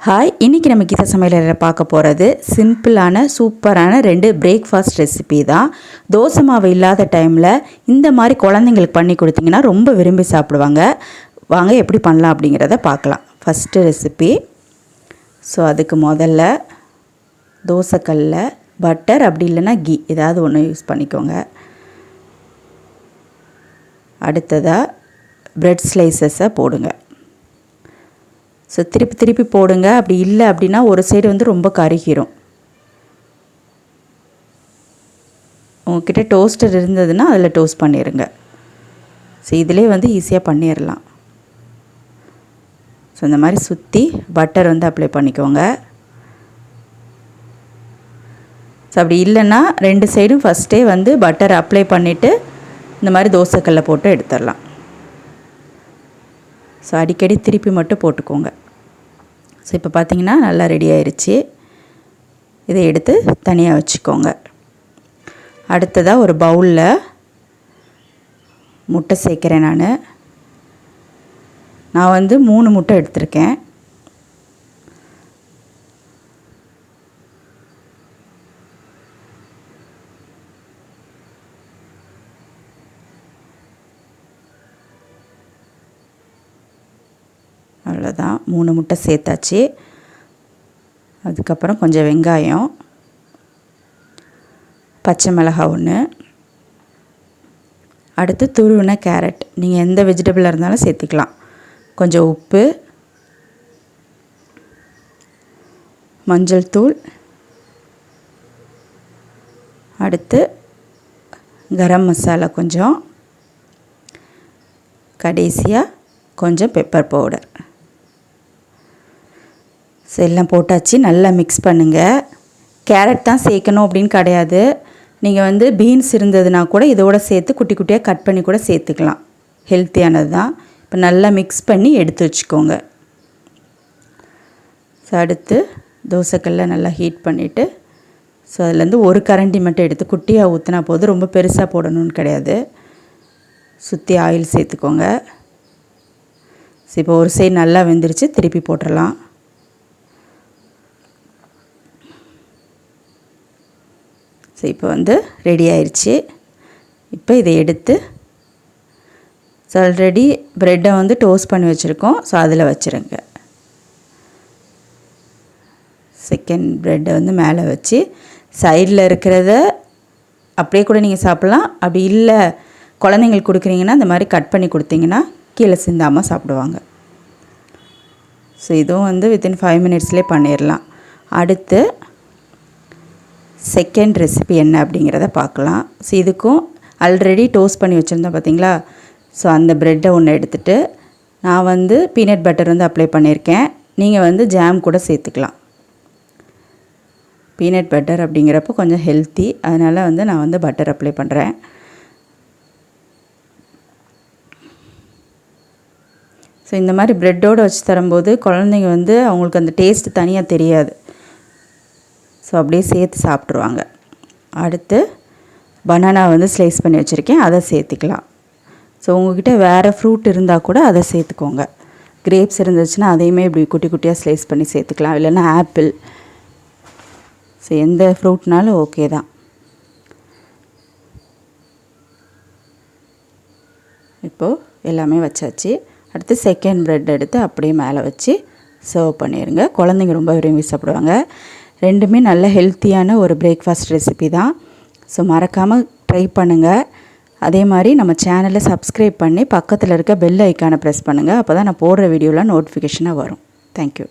Hi, இன்றைக்கி நம்ம கீதா சமையலில் பார்க்க போகிறது சிம்பிளான சூப்பரான 2 பிரேக்ஃபாஸ்ட் ரெசிபி தான். தோசை மாவு இல்லாத டைமில் இந்த மாதிரி குழந்தைங்களுக்கு பண்ணி கொடுத்தீங்கன்னா ரொம்ப விரும்பி சாப்பிடுவாங்க. வாங்க எப்படி பண்ணலாம் அப்படிங்கிறத பார்க்கலாம். First recipe. ஸோ அதுக்கு முதல்ல தோசைக்கல்ல பட்டர் அப்படி இல்லைன்னா கீ ஏதாவது ஒன்று யூஸ் பண்ணிக்கோங்க. அடுத்ததாக ப்ரெட் ஸ்லைசஸை போடுங்க. ஸோ திருப்பி போடுங்க. அப்படி இல்லை அப்படின்னா ஒரு சைடு வந்து ரொம்ப கருகிரும். உங்ககிட்ட டோஸ்டர் இருந்ததுன்னா அதில் டோஸ்ட் பண்ணிடுங்க. ஸோ இதிலே வந்து ஈஸியாக பண்ணிடலாம். ஸோ இந்த மாதிரி சுற்றி பட்டர் வந்து அப்ளை பண்ணிக்கோங்க. ஸோ அப்படி இல்லைன்னா 2 சைடும் ஃபஸ்ட்டே வந்து பட்டர் அப்ளை பண்ணிவிட்டு இந்த மாதிரி தோசைக்கல்ல போட்டு எடுத்துடலாம். ஸோ அடிக்கடி திருப்பி மட்டும் போட்டுக்கோங்க. ஸோ இப்போ பார்த்திங்கன்னா நல்லா ரெடி ஆயிடுச்சு. இதை எடுத்து தனியாக வச்சுக்கோங்க. அடுத்ததாக ஒரு பவுலில் முட்டை சேர்க்குறேன். நான் வந்து 3 முட்டை எடுத்திருக்கேன். அவ்வளோதான், 3 முட்டை சேர்த்தாச்சு. அதுக்கப்புறம் கொஞ்சம் வெங்காயம், பச்சை மிளகாய் 1, அடுத்து துருவின கேரட், நீங்கள் எந்த வெஜிடபிளாக இருந்தாலும் சேர்த்துக்கலாம். கொஞ்சம் உப்பு, மஞ்சள் தூள், அடுத்து கரம் மசாலா கொஞ்சம், கடைசியாக கொஞ்சம் பெப்பர் பவுடர். ஸோ எல்லாம் போட்டாச்சு. நல்லா மிக்ஸ் பண்ணுங்கள். கேரட் தான் சேர்க்கணும் அப்படின்னு கிடையாது. நீங்கள் வந்து பீன்ஸ் இருந்ததுன்னா கூட இதோட சேர்த்து குட்டி குட்டியாக கட் பண்ணி கூட சேர்த்துக்கலாம். ஹெல்த்தியானது தான். இப்போ நல்லா மிக்ஸ் பண்ணி எடுத்து வச்சுக்கோங்க. ஸோ அடுத்து தோசைக்கல்ல நல்லா ஹீட் பண்ணிவிட்டு ஸோ அதுலேருந்து ஒரு கரண்டி மட்டும் எடுத்து குட்டியாக ஊற்றினா போதும். ரொம்ப பெருசாக போடணும்னு கிடையாது. சுற்றி ஆயில் சேர்த்துக்கோங்க. ஸோ இப்போ ஒரு சைடு நல்லா வெந்துருச்சு, திருப்பி போட்டுடலாம். ஸோ இப்போ வந்து ரெடி ஆயிடுச்சு. இப்போ இதை எடுத்து ஸோ ஆல்ரெடி ப்ரெட்டை வந்து டோஸ்ட் பண்ணி வச்சுருக்கோம். ஸோ அதில் வச்சுருங்க. செகண்ட் ப்ரெட்டை வந்து மேலே வச்சு சைடில் இருக்கிறத அப்படியே கூட நீங்கள் சாப்பிட்லாம். அப்படி இல்லை குழந்தைங்களுக்கு கொடுக்குறீங்கன்னா இந்த மாதிரி கட் பண்ணி கொடுத்தீங்கன்னா கீழே சிந்தாமல் சாப்பிடுவாங்க. ஸோ இதுவும் வந்து வித்தின் 5 மினிட்ஸ்லேயே பண்ணிடலாம். அடுத்து செகண்ட் ரெசிபி என்ன அப்படிங்கிறத பார்க்கலாம். ஸோ இதுக்கும் ஆல்ரெடி டோஸ்ட் பண்ணி வச்சுருந்தோம் பார்த்தீங்களா. ஸோ அந்த ப்ரெட்டை ஒன்று எடுத்துகிட்டு நான் வந்து பீனட் பட்டர் வந்து அப்ளை பண்ணியிருக்கேன். நீங்கள் வந்து ஜாம் கூட சேர்த்துக்கலாம். பீனட் பட்டர் அப்படிங்கிறப்போ கொஞ்சம் ஹெல்த்தி, அதனால் வந்து நான் வந்து பட்டர் அப்ளை பண்ணுறேன். ஸோ இந்த மாதிரி ப்ரெட்டோடு வச்சு தரும்போது குழந்தைங்க வந்து அவங்களுக்கு அந்த டேஸ்ட்டு தனியாக தெரியாது. ஸோ அப்படியே சேர்த்து சாப்பிட்ருவாங்க. அடுத்து பனானா வந்து ஸ்லைஸ் பண்ணி வச்சுருக்கேன், அதை சேர்த்துக்கலாம். ஸோ உங்கள்கிட்ட வேறு ஃப்ரூட் இருந்தால் கூட அதை சேர்த்துக்கோங்க. கிரேப்ஸ் இருந்துச்சுன்னா அதையுமே இப்படி குட்டி குட்டியாக ஸ்லைஸ் பண்ணி சேர்த்துக்கலாம். இல்லைன்னா ஆப்பிள், ஸோ எந்த ஃப்ரூட்னாலும் ஓகே தான். இப்போது எல்லாமே வச்சாச்சு. அடுத்து செகண்ட் ப்ரெட் எடுத்து அப்படியே மேலே வச்சு சர்வ் பண்ணிடுங்க. குழந்தைங்க ரொம்ப விரும்பி சாப்பிடுவாங்க. ரெண்டுமே நல்ல ஹெல்த்தியான ஒரு பிரேக்ஃபாஸ்ட் ரெசிபி தான். ஸோ மறக்காமல் ட்ரை பண்ணுங்கள். அதே மாதிரி நம்ம சேனலை சப்ஸ்கிரைப் பண்ணி பக்கத்தில் இருக்க பெல் ஐக்கானை ப்ரெஸ் பண்ணுங்கள். அப்போ தான் நான் போடுற வீடியோலாம் நோட்டிஃபிகேஷனாக வரும். தேங்க்யூ.